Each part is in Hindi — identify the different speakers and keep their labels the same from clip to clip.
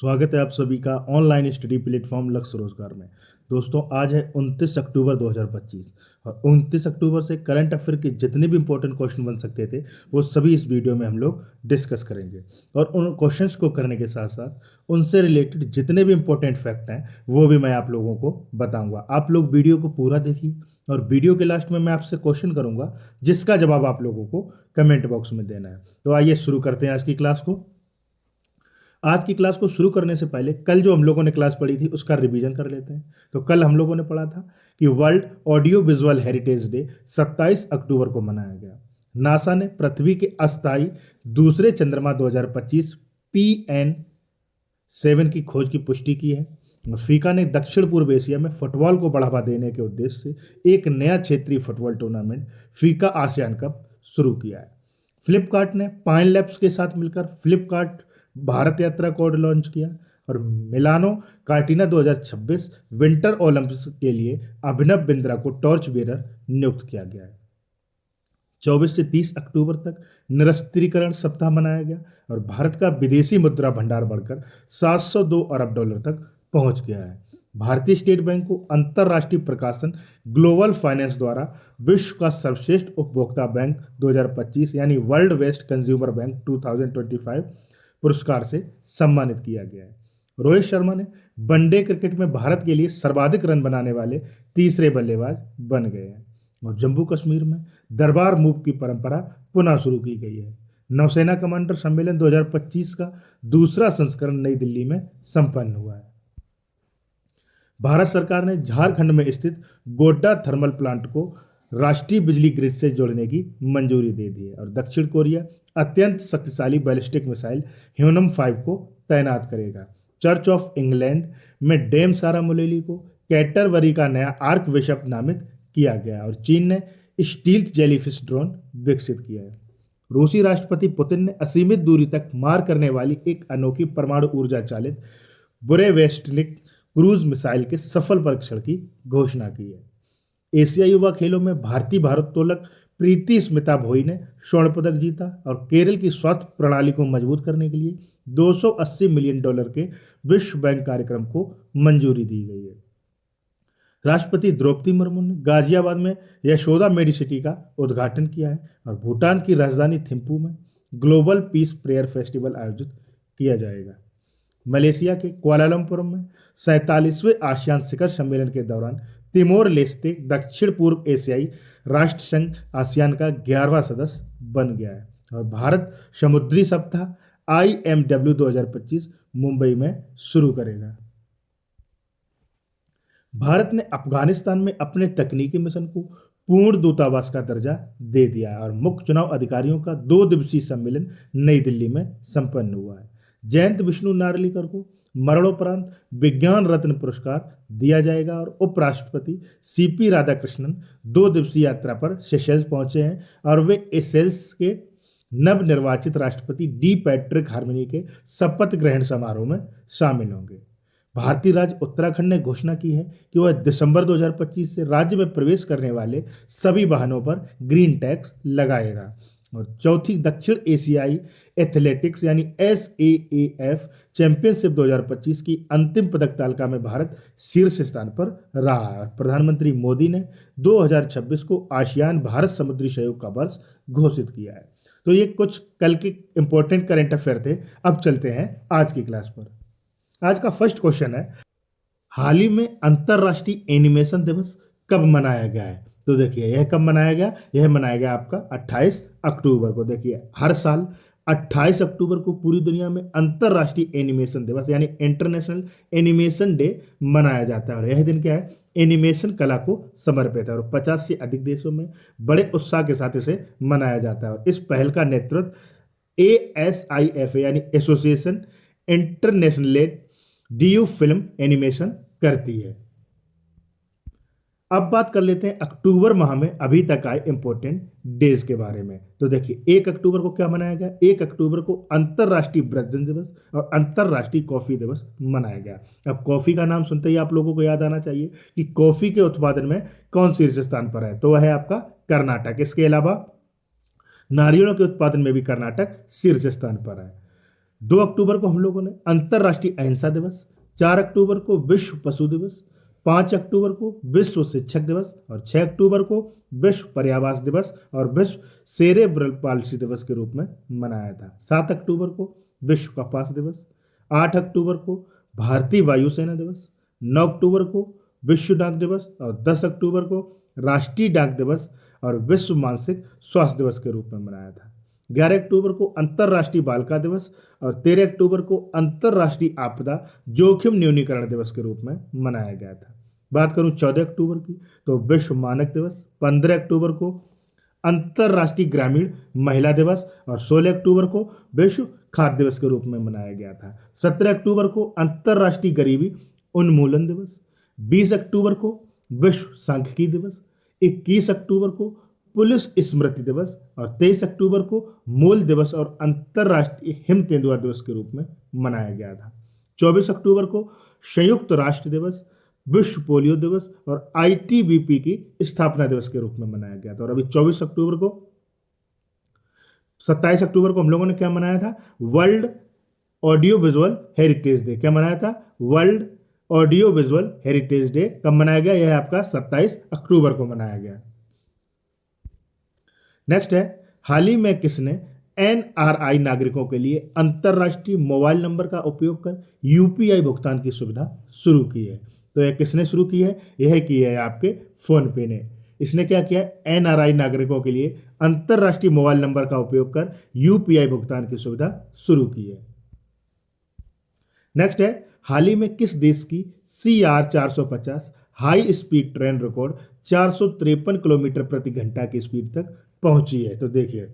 Speaker 1: स्वागत है आप सभी का ऑनलाइन स्टडी प्लेटफॉर्म लक्ष्य रोजगार में। दोस्तों, आज है 29 अक्टूबर 2025 और 29 अक्टूबर से करंट अफेयर के जितने भी इंपॉर्टेंट क्वेश्चन बन सकते थे वो सभी इस वीडियो में हम लोग डिस्कस करेंगे। और उन क्वेश्चंस को करने के साथ साथ उनसे रिलेटेड जितने भी इंपॉर्टेंट फैक्ट हैं वो भी मैं आप लोगों को बताऊंगा। आप लोग वीडियो को पूरा देखिए और वीडियो के लास्ट में मैं आपसे क्वेश्चन करूंगा जिसका जवाब आप लोगों को कमेंट बॉक्स में देना है। तो आइए शुरू करते हैं आज की क्लास को। आज की क्लास को शुरू करने से पहले कल जो हम लोगों ने क्लास पढ़ी थी उसका रिवीजन कर लेते हैं। तो कल हम लोगों ने पढ़ा था कि world audio visual heritage day 27 अक्टूबर को मनाया गया। नासा ने पृथ्वी के अस्थायी दूसरे चंद्रमा 2025 PN7 की खोज की पुष्टि की है। फीका ने दक्षिण पूर्व एशिया में फुटबॉल को बढ़ावा देने के उद्देश्य से एक नया क्षेत्रीय फुटबॉल टूर्नामेंट फीका आसियान कप शुरू किया है। फ्लिपकार्ट ने पाइन लैब्स के साथ मिलकर फ्लिपकार्ट भारत यात्रा कोड लॉन्च किया। और मिलानो कार्टिना 2026 विंटर ओलंपिक्स के लिए अभिनव बिंद्रा को टॉर्च बेरर नियुक्त किया गया है। 24 से 30 अक्टूबर तक निरस्त्रीकरण सप्ताह मनाया गया और भारत का विदेशी मुद्रा भंडार बढ़कर 702 अरब डॉलर तक पहुंच गया है। भारतीय स्टेट बैंक को अंतर्राष्ट्रीय प्रकाशन ग्लोबल फाइनेंस द्वारा विश्व का सर्वश्रेष्ठ उपभोक्ता बैंक 2025 यानी वर्ल्ड बेस्ट कंज्यूमर बैंक 2025 पुरस्कार से सम्मानित किया गया है। रोहित शर्मा ने वनडे क्रिकेट में भारत के लिए सर्वाधिक रन बनाने वाले तीसरे बल्लेबाज बन गए हैं। और जम्मू कश्मीर में दरबार मूव की परंपरा पुनः शुरू की गई है। नौसेना कमांडर सम्मेलन 2025 का दूसरा संस्करण नई दिल्ली में संपन्न हुआ है। भारत सरकार ने झारखंड में स्थित गोड्डा थर्मल प्लांट को राष्ट्रीय बिजली ग्रिड से जोड़ने की मंजूरी दे दी है। और दक्षिण कोरिया अत्यंत शक्तिशाली बैलिस्टिक मिसाइल ह्यूनम 5 को तैनात करेगा। चर्च ऑफ इंग्लैंड में डेम सारा मुलेली को कैटरबरी का नया आर्क बिशप नामित किया गया। और चीन ने स्टील्थ जेलीफिश ड्रोन विकसित किया है। रूसी राष्ट्रपति पुतिन ने असीमित दूरी तक मार करने वाली एक अनोखी परमाणु ऊर्जा चालित बुरेवेस्टनिक क्रूज मिसाइल के सफल परीक्षण की घोषणा की है। एशिया युवा खेलों में भारतीय भारोत्तोलक प्रीति स्मिता भोई ने स्वर्ण पदक जीता। और केरल की स्वास्थ्य प्रणाली को मजबूत करने के लिए 280 मिलियन डॉलर के विश्व बैंक कार्यक्रम को मंजूरी दी गई है। राष्ट्रपति द्रौपदी मुर्मू ने गाजियाबाद में यशोदा मेडिसिटी का उद्घाटन किया है। और भूटान की राजधानी थिम्पू में ग्लोबल पीस प्रेयर फेस्टिवल आयोजित किया जाएगा। मलेशिया के कुआलालंपुर में 47वें आसियान शिखर सम्मेलन के दौरान तिमोर लेस्ते दक्षिण पूर्व एशियाई राष्ट्र संघ आसियान का 11वां सदस्य बन गया है। और भारत समुद्री सप्ताह IMW 2025 मुंबई में शुरू करेगा। भारत ने अफगानिस्तान में अपने तकनीकी मिशन को पूर्ण दूतावास का दर्जा दे दिया है। और मुख्य चुनाव अधिकारियों का 2 दिवसीय सम्मेलन नई दिल्ली में संपन्न हुआ है। जयंत विष्णु नार्लिकर को मरणोपरांत विज्ञान रत्न पुरस्कार दिया जाएगा। और उपराष्ट्रपति CP राधाकृष्णन 2 दिवसीय यात्रा पर सेशेल्स पहुंचे हैं और वे सेशेल्स के नवनिर्वाचित राष्ट्रपति डी पैट्रिक हार्मनी के शपथ ग्रहण समारोह में शामिल होंगे। भारतीय राज्य उत्तराखंड ने घोषणा की है कि वह दिसंबर 2025 से राज्य में प्रवेश करने वाले सभी वाहनों पर ग्रीन टैक्स लगाएगा। और चौथी दक्षिण एशियाई एथलेटिक्स यानी SAAF चैंपियनशिप 2025 की अंतिम पदक तालिका में भारत शीर्ष स्थान पर रहा है। और प्रधानमंत्री मोदी ने 2026 को आसियान भारत समुद्री सहयोग का वर्ष घोषित किया है। तो ये कुछ कल के इंपॉर्टेंट करंट अफेयर थे। अब चलते हैं आज की क्लास पर। आज का फर्स्ट क्वेश्चन है, हाल ही में अंतरराष्ट्रीय एनिमेशन दिवस कब मनाया गया है? तो देखिए, यह कब मनाया गया? यह मनाया गया आपका 28 अक्टूबर को। देखिए, हर साल 28 अक्टूबर को पूरी दुनिया में अंतरराष्ट्रीय एनिमेशन दिवस यानी इंटरनेशनल एनिमेशन डे मनाया जाता है। और यह दिन क्या है? एनिमेशन कला को समर्पित है। और 50 से अधिक देशों में बड़े उत्साह के साथ इसे मनाया जाता है। और इस पहल का नेतृत्व ASIFA यानी association international DU film animation करती है। अब बात कर लेते हैं अक्टूबर माह में अभी तक आए इंपॉर्टेंट डेज के बारे में। तो देखिए, 1 अक्टूबर को क्या मनाया गया? 1 अक्टूबर को अंतरराष्ट्रीय वृद्धजन दिवस और अंतरराष्ट्रीय कॉफी दिवस मनाया गया। अब कॉफी का नाम सुनते ही आप लोगों को याद आना चाहिए कि कॉफी के उत्पादन में कौन शीर्ष स्थान पर है? तो वह है आपका कर्नाटक। इसके अलावा नारियलों के उत्पादन में भी कर्नाटक शीर्ष स्थान पर है। 2 अक्टूबर को हम लोगों ने अंतर्राष्ट्रीय अहिंसा दिवस, 4 अक्टूबर को विश्व पशु दिवस, 5 अक्टूबर को विश्व शिक्षक दिवस और 6 अक्टूबर को विश्व पर्यावरण दिवस और विश्व सेरेब्रल पाल्सी दिवस के रूप में मनाया था। 7 अक्टूबर को विश्व कपास दिवस, 8 अक्टूबर को भारतीय वायुसेना दिवस, 9 अक्टूबर को विश्व डाक दिवस और 10 अक्टूबर को राष्ट्रीय डाक दिवस और विश्व मानसिक स्वास्थ्य दिवस के रूप में मनाया था। 11 अक्टूबर को अंतर्राष्ट्रीय बालिका दिवस और 13 अक्टूबर को अंतर्राष्ट्रीय आपदा जोखिम न्यूनीकरण दिवस के रूप में मनाया गया था। बात करूं 14 अक्टूबर की, तो विश्व मानक दिवस, 15 अक्टूबर को अंतर्राष्ट्रीय ग्रामीण महिला दिवस और 16 अक्टूबर को विश्व खाद्य दिवस के रूप में मनाया गया था। 17 अक्टूबर को अंतर्राष्ट्रीय गरीबी उन्मूलन दिवस, 20 अक्टूबर को विश्व सांख्यिकी दिवस, 21 अक्टूबर को पुलिस स्मृति दिवस और 23 अक्टूबर को मूल दिवस और अंतर्राष्ट्रीय हिम तेंदुआ दिवस के रूप में मनाया गया था। 24 अक्टूबर को संयुक्त राष्ट्र दिवस, विश्व पोलियो दिवस और आईटीबीपी की स्थापना दिवस के रूप में मनाया गया था। और अभी 27 अक्टूबर को हम लोगों ने क्या मनाया था? World audio visual heritage day. क्या मनाया था? World audio visual heritage day कब मनाया गया? यह आपका 27 अक्टूबर को मनाया गया। नेक्स्ट है, हाल ही में किसने एनआरआई नागरिकों के लिए अंतर्राष्ट्रीय मोबाइल नंबर का उपयोग कर यूपीआई भुगतान की सुविधा शुरू की है? तो यह किसने शुरू की है? यह की है आपके फोन पे ने। इसने क्या किया? एनआरआई नागरिकों के लिए अंतर्राष्ट्रीय मोबाइल नंबर का उपयोग कर यूपीआई भुगतान की सुविधा शुरू की है। नेक्स्ट है, हाल ही में किस देश की CR-450 high speed train record 453 kilometre प्रति घंटा की स्पीड तक पहुंची है? तो देखिए,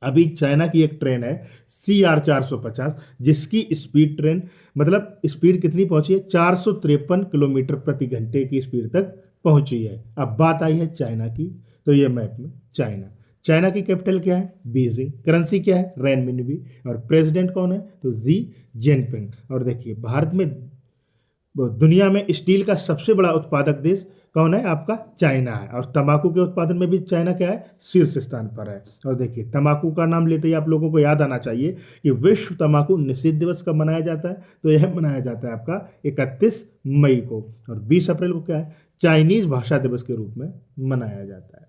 Speaker 1: अभी चाइना की एक ट्रेन है CR-450 जिसकी स्पीड ट्रेन मतलब स्पीड कितनी पहुंची है? 453 किलोमीटर प्रति घंटे की स्पीड तक पहुंची है। अब बात आई है चाइना की, तो ये मैप में चाइना की कैपिटल क्या है? बीजिंग। करेंसी क्या है? रेनमिनबी। और प्रेसिडेंट कौन है? तो जी जिनपिंग। और देखिए, भारत में दुनिया में स्टील का सबसे बड़ा उत्पादक देश कौन है? आपका चाइना है। और तंबाकू के उत्पादन में भी चाइना क्या है? शीर्ष स्थान पर है। और देखिए, तंबाकू का नाम लेते ही आप लोगों को याद आना चाहिए कि विश्व तंबाकू निषेध दिवस कब मनाया जाता है? तो यह मनाया जाता है आपका 31 मई को। और 20 अप्रैल को क्या है? चाइनीज भाषा दिवस के रूप में मनाया जाता है।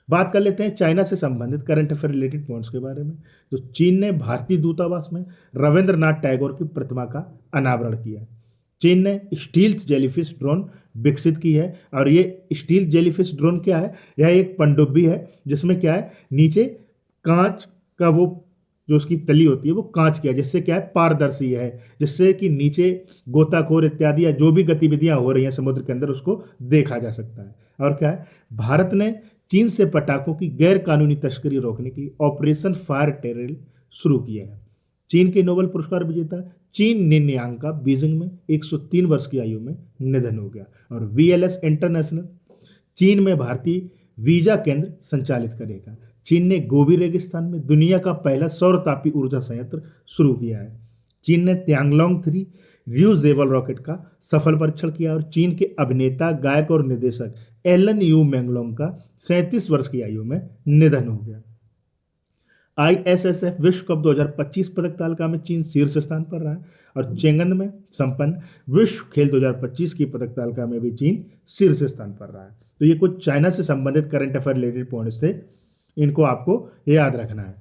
Speaker 1: बात कर लेते हैं चाइना से संबंधित करंट अफेयर रिलेटेड पॉइंट्स के बारे में। तो चीन ने भारतीय दूतावास में रविंद्रनाथ टैगोर की प्रतिमा का अनावरण किया। चीन ने स्टील जेलीफिश ड्रोन विकसित की है। और ये स्टील जेलीफिश ड्रोन क्या है? यह एक पनडुब्बी है जिसमें क्या है? नीचे कांच का वो जो उसकी तली होती है वो कांच की है, जिससे क्या है? पारदर्शी है, जिससे कि नीचे गोताखोर इत्यादि या जो भी गतिविधियां हो रही हैं समुद्र के अंदर उसको देखा जा सकता है। और क्या है? भारत ने चीन से पटाखों की गैर कानूनी तस्करी रोकने की ऑपरेशन फायर टेरर शुरू किया है। चीन के नोबेल पुरस्कार विजेता चीन निन्यांग का बीजिंग में 103 वर्ष की आयु में निधन हो गया। और VLS इंटरनेशनल चीन में भारतीय वीजा केंद्र संचालित करेगा। चीन ने गोबी रेगिस्तान में दुनिया का पहला सौर तापी ऊर्जा संयंत्र शुरू किया है। चीन ने त्यांगलोंग 3 रियूजेबल रॉकेट का सफल परीक्षण किया। और चीन के अभिनेता, गायक और निर्देशक एलन यू मेंगलोंग का 37 वर्ष की आयु में निधन हो गया। ISSF विश्व कप 2025 पदक तालिका में चीन शीर्ष स्थान पर रहा है। और चेंगन में संपन्न विश्व खेल 2025 की पदक तालिका में भी चीन शीर्ष स्थान पर रहा है। तो ये कुछ चाइना से संबंधित करंट अफेयर रिलेटेड पॉइंट्स थे, इनको आपको याद रखना है।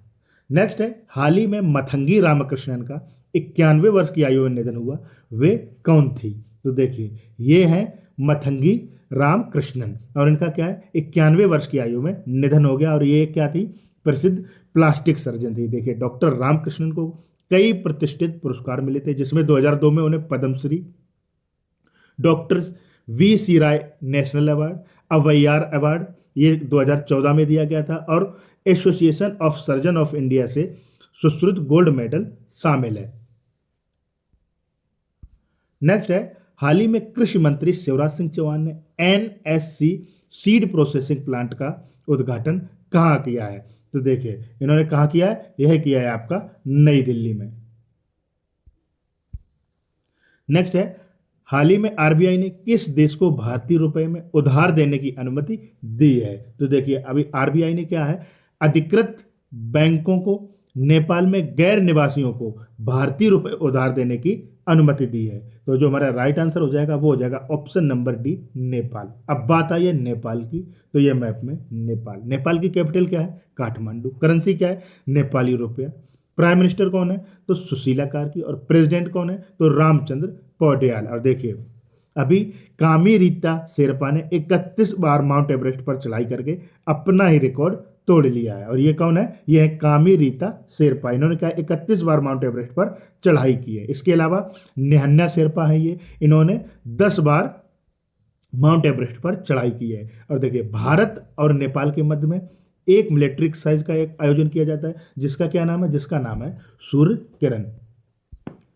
Speaker 1: नेक्स्ट है, हाल ही में मथंगी रामकृष्णन का 91 वर्ष की आयु में निधन हुआ। वे कौन थी? तो देखिए, ये है मथंगी रामकृष्णन और इनका क्या है? 91 वर्ष की आयु में निधन हो गया। और ये क्या थी? प्रसिद्ध प्लास्टिक सर्जन थी। देखिए, डॉक्टर रामकृष्णन को कई प्रतिष्ठित पुरस्कार मिले थे, जिसमें 2002 में उन्हें पद्मश्री, डॉक्टर VC राय नेशनल अवार्ड, अवैयार अवार्ड ये 2014 में दिया गया था। और association of surgeon of India से सुश्रुत गोल्ड मेडल शामिल है। नेक्स्ट है, हाल ही में कृषि मंत्री शिवराज सिंह चौहान ने NSC सीड प्रोसेसिंग प्लांट का उद्घाटन कहाँ किया है? तो देखिए, इन्होंने कहाँ किया है? यह किया है आपका नई दिल्ली में। नेक्स्ट है, हाल ही में RBI ने किस देश को भारतीय रुपए में उधार देने की अनुमति दी है? तो देखिए, अभी RBI ने क्या है? अधिकृत बैंकों को नेपाल में गैर निवासियों को भारतीय रुपए उधार देने की अनुमति दी है। तो जो हमारा राइट आंसर हो जाएगा वो हो जाएगा ऑप्शन नंबर डी, नेपाल। अब बात आई है नेपाल की, तो ये मैप में नेपाल। नेपाल की कैपिटल क्या है? काठमांडू। करेंसी क्या है? नेपाली रुपया। प्राइम मिनिस्टर कौन है? तो सुशीला कार्की। और प्रेसिडेंट कौन है? तो रामचंद्र पौड्याल। और देखिए अभी कामी रीता शेरपा ने 31 बार माउंट एवरेस्ट पर चढ़ाई करके अपना ही रिकॉर्ड तोड़ लिया है। और ये कौन है? ये है कामी रीता शेरपा। इन्होंने क्या 31 बार माउंट एवरेस्ट पर चढ़ाई की है। इसके अलावा निहन्या शेरपा है ये, इन्होंने 10 बार माउंट एवरेस्ट पर चढ़ाई की है। और देखिए भारत और नेपाल के मध्य में एक मिलिट्री एक्सरसाइज का एक आयोजन किया जाता है, जिसका क्या नाम है? जिसका नाम है सूर्य किरण।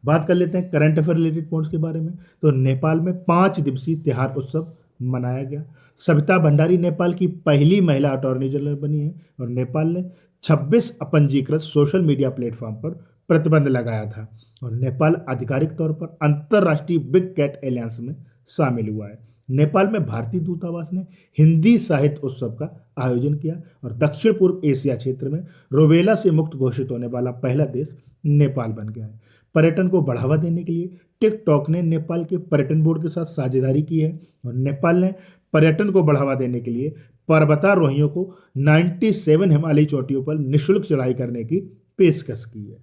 Speaker 1: बात कर लेते हैं करंट अफेयर रिलेटेड पॉइंट्स के बारे में। तो नेपाल में 5 दिवसीय त्योहार उत्सव मनाया गया। सविता भंडारी नेपाल की पहली महिला अटॉर्नी जनरल बनी है। और नेपाल ने 26 अपंजीकृत सोशल मीडिया प्लेटफॉर्म पर प्रतिबंध लगाया था। और नेपाल आधिकारिक तौर पर अंतर्राष्ट्रीय बिग कैट एलियंस में शामिल हुआ है। नेपाल में भारतीय दूतावास ने हिंदी साहित्य उत्सव का आयोजन किया। और दक्षिण पूर्व एशिया क्षेत्र में रूबेला से मुक्त घोषित होने वाला पहला देश नेपाल बन गया है। पर्यटन को बढ़ावा देने के लिए टिकटॉक ने नेपाल के पर्यटन बोर्ड के साथ साझेदारी की है। और नेपाल ने पर्यटन को बढ़ावा देने के लिए पर्वतारोहियों को 97 हिमालयी चोटियों पर निःशुल्क चढ़ाई करने की पेशकश की है।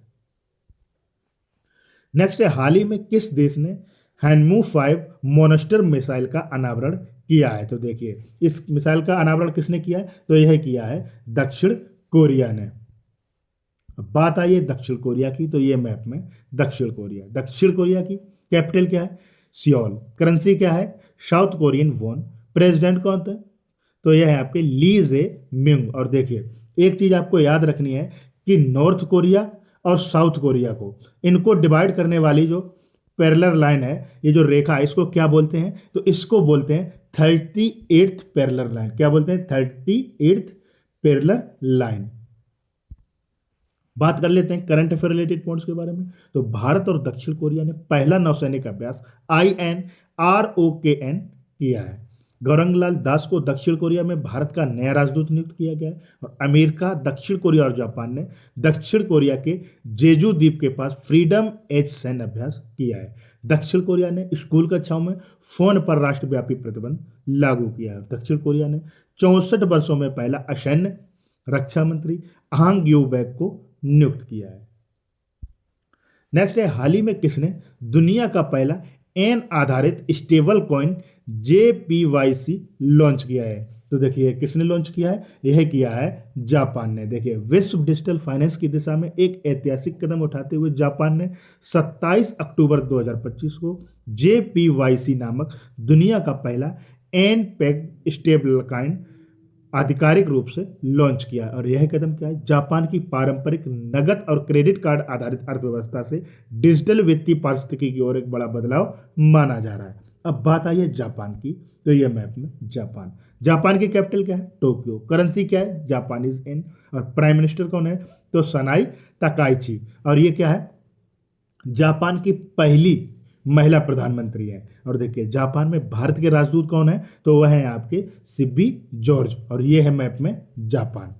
Speaker 1: नेक्स्ट है, हाल ही में किस देश ने हैनमू 5 मोनस्टर मिसाइल का अनावरण किया है? तो देखिए इस मिसाइल का अनावरण किसने किया है? तो यह किया है दक्षिण कोरिया ने। अब बात आई है दक्षिण कोरिया की, तो ये मैप में दक्षिण कोरिया। दक्षिण कोरिया की कैपिटल क्या है? सियोल। करेंसी क्या है? South Korean von. प्रेसिडेंट कौन थे? तो यह है आपके ली जे मिंग। और देखिए एक चीज आपको याद रखनी है कि नॉर्थ कोरिया और साउथ कोरिया को, इनको डिवाइड करने वाली जो पैरेलल लाइन है, ये जो रेखा है, इसको क्या बोलते हैं? तो इसको बोलते हैं 38th पैरेलल लाइन। क्या बोलते हैं? 38th parallel line. बात कर लेते हैं करंट अफेयर रिलेटेड पॉइंट्स के बारे में। तो भारत और दक्षिण कोरिया ने पहला नौसैनिक अभ्यास INROKN किया है। गौरंगलाल दास को दक्षिण कोरिया में भारत का नया राजदूत नियुक्त किया गया है। और अमेरिका, दक्षिण कोरिया और जापान ने दक्षिण कोरिया के जेजू द्वीप के पास फ्रीडम एज सैन्य अभ्यास किया है। दक्षिण कोरिया ने स्कूल कक्षाओं में फोन पर राष्ट्रव्यापी प्रतिबंध लागू किया है। दक्षिण कोरिया ने 64 वर्षों में पहला असैन्य रक्षा मंत्री आंग यू बैक को नियुक्त किया है। नेक्स्ट है, हाल ही में किसने दुनिया का पहला एन आधारित स्टेबल कॉइन JPYC लॉन्च किया है? तो देखिए किसने लॉन्च किया है? यह किया है जापान ने। देखिए विश्व डिजिटल फाइनेंस की दिशा में एक ऐतिहासिक कदम उठाते हुए जापान ने 27 अक्टूबर 2025 को JPYC नामक दुनिया का पहला एन पेग स्टेबल कॉइन आधिकारिक रूप से लॉन्च किया। और यह कदम क्या है? जापान की पारंपरिक नकद और क्रेडिट कार्ड आधारित अर्थव्यवस्था से डिजिटल वित्तीय पारिस्थितिकी की ओर एक बड़ा बदलाव माना जा रहा है। अब बात आई है जापान की, तो यह मैप में जापान। जापान की कैपिटल क्या है? टोक्यो। करेंसी क्या है? Japanese yen. और प्राइम मिनिस्टर कौन है? तो सनाई तकाइची। और ये क्या है? जापान की पहली महिला प्रधानमंत्री है। और देखिए जापान में भारत के राजदूत कौन है? तो वह है आपके सिब्बी जॉर्ज। और ये है मैप में जापान।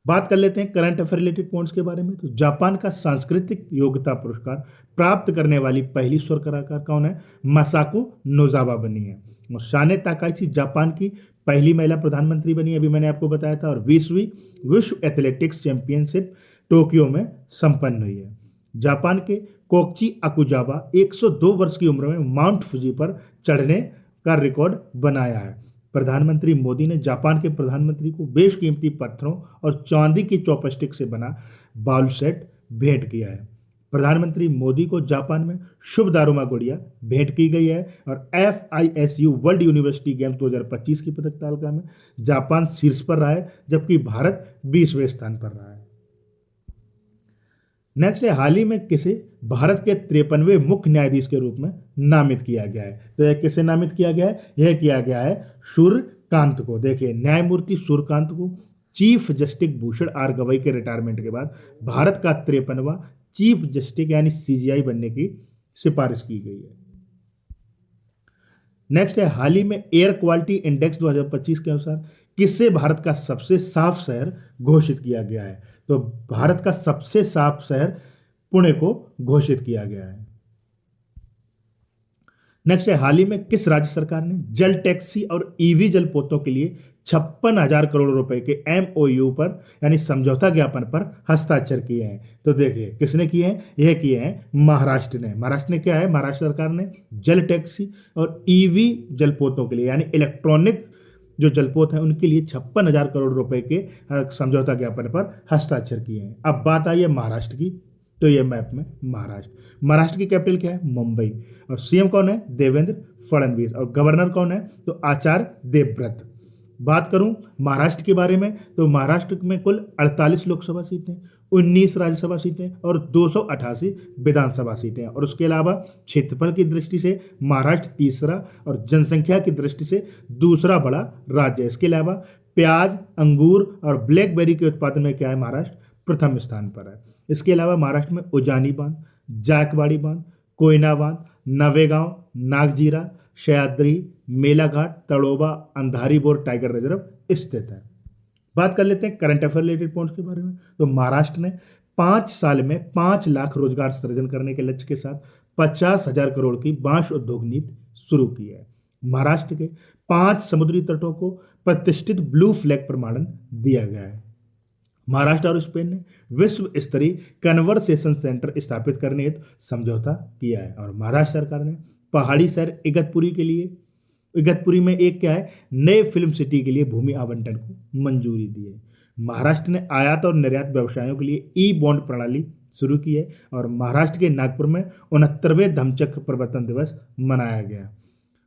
Speaker 1: बात कर लेते हैं करंट अफेयर रिलेटेड पॉइंट्स के बारे में। तो जापान का सांस्कृतिक योग्यता पुरस्कार प्राप्त करने वाली पहली स्वर कलाकार कौन है? मसाको नोजावा बनी है। और साने ताकाइची जापान की पहली महिला प्रधानमंत्री बनी, अभी मैंने आपको बताया था। और 20वीं विश्व एथलेटिक्स चैंपियनशिप टोक्यो में संपन्न हुई है। जापान के कोकची अकुजावा 102 वर्ष की उम्र में माउंट फुजी पर चढ़ने का रिकॉर्ड बनाया है। प्रधानमंत्री मोदी ने जापान के प्रधानमंत्री को बेशकीमती पत्थरों और चांदी की चॉपस्टिक से बना बाउल सेट भेंट किया है। प्रधानमंत्री मोदी को जापान में शुभ दारुमा गुड़िया भेंट की गई है। और FISU वर्ल्ड यूनिवर्सिटी गेम्स 2025 की पदक तालिका में जापान शीर्ष पर रहा है, जबकि भारत 20वें स्थान पर रहा है। नेक्स्ट है, हाल ही में किसे भारत के 53वें मुख्य न्यायाधीश के रूप में नामित किया गया है? तो यह किसे नामित किया गया है? यह किया गया है सूर्यकांत को। देखिए न्यायमूर्ति सूर्यकांत को chief justice Bhushan R Gavai के रिटायरमेंट के बाद भारत का 53वां चीफ जस्टिस यानी CJI बनने की सिफारिश की गई है। नेक्स्ट है, हाल ही में एयर क्वालिटी इंडेक्स 2025 के अनुसार किसे भारत का सबसे साफ शहर घोषित किया गया है? तो भारत का सबसे साफ शहर पुणे को घोषित किया गया है। नेक्स्ट है, हाल ही में किस राज्य सरकार ने जल टैक्सी और ईवी जलपोतों के लिए 56,000 करोड़ रुपए के एमओयू पर यानी समझौता ज्ञापन पर हस्ताक्षर किए हैं? तो देखिए किसने किए हैं, यह किए हैं महाराष्ट्र ने। महाराष्ट्र ने क्या है, महाराष्ट्र सरकार ने जल टैक्सी और ईवी जलपोतों के लिए यानी इलेक्ट्रॉनिक जो जलपोत हैं उनके लिए 56,000 करोड़ रुपए के समझौता ज्ञापन पर हस्ताक्षर किए हैं। अब बात आई है महाराष्ट्र की, तो ये मैप में महाराष्ट्र की कैपिटल क्या है, मुंबई, और सीएम कौन है, देवेंद्र फडणवीस, और गवर्नर कौन है, तो आचार्य देवव्रत। बात करूं महाराष्ट्र के बारे में, तो महाराष्ट्र में कुल 48 लोकसभा सीटें, 19 राज्यसभा सीटें और 288 विधानसभा सीटें हैं। और उसके अलावा क्षेत्रफल की दृष्टि से महाराष्ट्र तीसरा और जनसंख्या की दृष्टि से दूसरा बड़ा राज्य है। इसके अलावा प्याज, अंगूर और ब्लैकबेरी के उत्पादन में क्या है, महाराष्ट्र प्रथम स्थान पर है। इसके अलावा महाराष्ट्र में उजानी बांध, जायकवाड़ी बांध, कोयना बांध, Navegaon, Nagzira, Sahyadri, Melaghat, Tadoba, Andhari bore tiger reserve स्थित है। बात कर लेते हैं करंट अफेयर रिलेटेड पॉइंट्स के बारे में। तो महाराष्ट्र ने 5 साल में 5 लाख रोजगार सृजन करने के लक्ष्य के साथ 50,000 करोड़ की बांस उद्योग नीति शुरू की है। महाराष्ट्र के 5 समुद्री तटों को प्रतिष्ठित ब्लू फ्लैग प्रमाणन दिया गया है। महाराष्ट्र और स्पेन ने विश्व स्तरीय कन्वर्सेशन सेंटर स्थापित करने हेतु समझौता किया है। और महाराष्ट्र सरकार ने पहाड़ी शहर इगतपुरी में एक क्या है, नए फिल्म सिटी के लिए भूमि आवंटन को मंजूरी दी है। महाराष्ट्र ने आयात और निर्यात व्यवसायों के लिए ई बॉन्ड प्रणाली शुरू की है। और महाराष्ट्र के नागपुर में 69वें धम्मचक्र प्रवर्तन दिवस मनाया गया।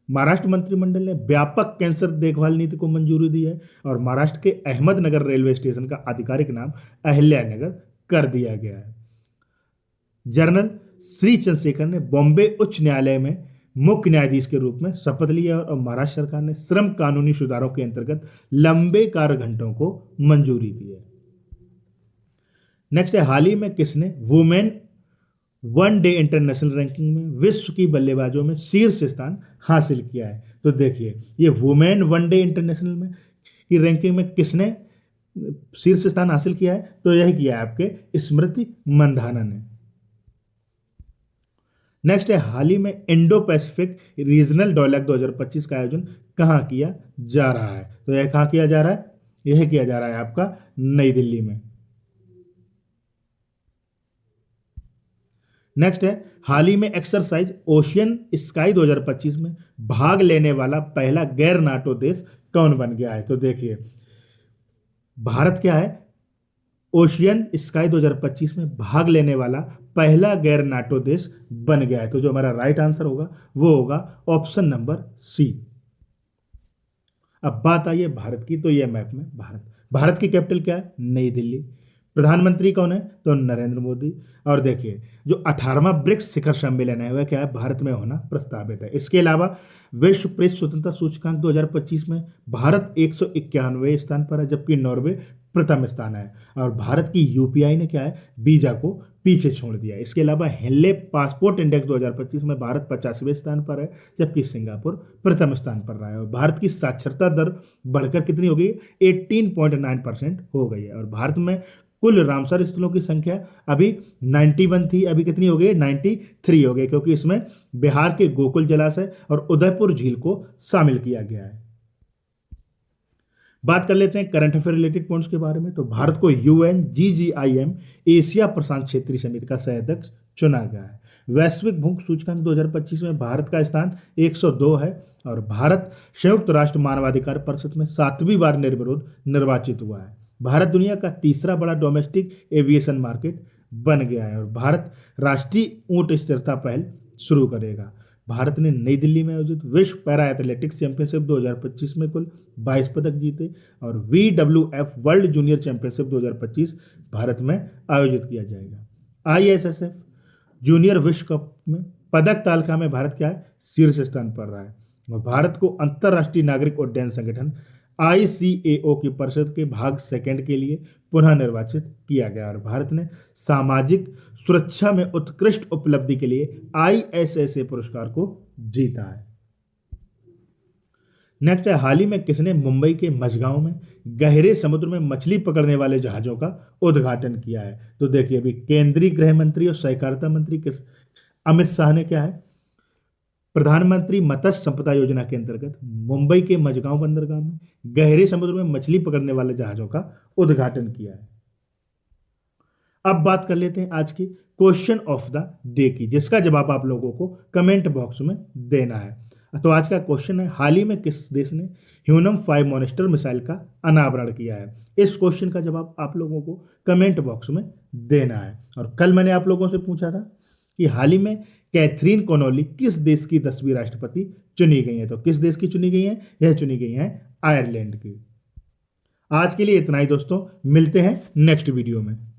Speaker 1: महाराष्ट्र मंत्रिमंडल ने व्यापक कैंसर देखभाल नीति को मंजूरी दी है। और महाराष्ट्र के अहमदनगर रेलवे स्टेशन का आधिकारिक नाम अहिल्यानगर कर दिया गया है। जनरल श्री चंद्रशेखर ने बॉम्बे उच्च न्यायालय में मुख्य न्यायाधीश के रूप में शपथ लिया। और महाराष्ट्र सरकार ने श्रम कानूनी सुधारों के अंतर्गत लंबे कार्य घंटों को मंजूरी दी है। नेक्स्ट है, हाल ही में किसने वुमेन वनडे इंटरनेशनल रैंकिंग में विश्व की बल्लेबाजों में शीर्ष स्थान हासिल किया है? तो देखिए ये वुमेन वनडे इंटरनेशनल में की रैंकिंग में किसने शीर्ष स्थान हासिल किया है? तो यह किया है आपके स्मृति मंधाना ने। नेक्स्ट है, हाल ही में इंडो पैसिफिक रीजनल डायलॉग 2025 का आयोजन कहाँ किया जा रहा है? तो यह कहाँ किया जा रहा है? यह किया जा रहा है आपका नई दिल्ली में। नेक्स्ट है, हाल ही में एक्सरसाइज ओशियन स्काई 2025 में भाग लेने वाला पहला गैर नाटो देश कौन बन गया है? तो देखिए भारत क्या है, ओशियन स्काई 2025 में भाग लेने वाला पहला गैर नाटो देश बन गया है। तो जो हमारा राइट आंसर होगा वो होगा ऑप्शन नंबर सी। अब बात आई है भारत की, तो यह मैप में भारत की कैपिटल क्या है, नई दिल्ली। प्रधानमंत्री कौन है, तो नरेंद्र मोदी। और देखिए जो 18वां ब्रिक्स शिखर सम्मेलन है वह क्या है, भारत में होना प्रस्तावित है। इसके अलावा विश्व प्रेस स्वतंत्रता सूचकांक 2025 में भारत 191वें स्थान पर है, जबकि नॉर्वे प्रथम स्थान है। और भारत की यूपीआई ने क्या है, वीजा को पीछे छोड़ दिया है। इसके अलावा हेनले पासपोर्ट इंडेक्स 2025 में भारत 50वें स्थान पर है, जबकि सिंगापुर प्रथम स्थान पर रहा है। और भारत की साक्षरता दर बढ़कर कितनी हो गई, 18.9% हो गई है। और भारत में कुल रामसर स्थलों की संख्या अभी 91 थी, अभी कितनी हो गई, 93 हो गई, क्योंकि इसमें बिहार के गोकुल जलाशय और उदयपुर झील को शामिल किया गया है। बात कर लेते हैं करंट अफेयर रिलेटेड पॉइंट्स के बारे में। तो भारत को UNGGIM एशिया प्रशांत क्षेत्रीय समिति का सह अध्यक्ष चुना गया है। वैश्विक भूख सूचकांक 2025 में भारत का स्थान 102 है। और भारत संयुक्त राष्ट्र मानवाधिकार परिषद में 7वीं बार निर्विरोध निर्वाचित हुआ है। भारत दुनिया का तीसरा बड़ा डोमेस्टिक एविएशन मार्केट बन गया है। और भारत राष्ट्रीय ऊंट स्थिरता पहल शुरू करेगा। भारत ने नई दिल्ली में आयोजित विश्व पैरा एथलेटिक्स चैंपियनशिप 2025 में कुल 22 पदक जीते। और WWF world junior championship 2025 Bharat में आयोजित किया जाएगा। ISSF जूनियर विश्व कप में पदक तालिका में भारत क्या है, शीर्ष स्थान पर रहा है। और भारत को अंतर्राष्ट्रीय नागरिक उड्डयन संगठन ICAO की परिषद के भाग सेकंड के लिए पुनः निर्वाचित किया गया। और भारत ने सामाजिक सुरक्षा में उत्कृष्ट उपलब्धि के लिए ISSA पुरस्कार को जीता है। नेक्स्ट है, हाल ही में किसने मुंबई के मझगांव में गहरे समुद्र में मछली पकड़ने वाले जहाजों का उद्घाटन किया है? तो देखिए, अभी केंद्रीय गृह मंत्री और सहकारिता मंत्री किस अमित शाह ने क्या है, प्रधानमंत्री मत्स्य संपदा योजना के अंतर्गत मुंबई के मझगांव बंदरगाह में गहरे समुद्र में मछली पकड़ने वाले जहाजों का उद्घाटन किया है। अब बात कर लेते हैं आज की क्वेश्चन ऑफ द डे की, जिसका जवाब आप लोगों को कमेंट बॉक्स में देना है। तो आज का क्वेश्चन है, हाल ही में किस देश ने ह्यूनम 5 मॉन्स्टर मिसाइल का अनावरण किया है? इस क्वेश्चन का जवाब आप लोगों को कमेंट बॉक्स में देना है। और कल मैंने आप लोगों से पूछा था कि हाल ही में कैथरीन कोनोली किस देश की 10वीं राष्ट्रपति चुनी गई है? तो किस देश की चुनी गई है? यह चुनी गई है आयरलैंड की। आज के लिए इतना ही दोस्तों, मिलते हैं नेक्स्ट वीडियो में।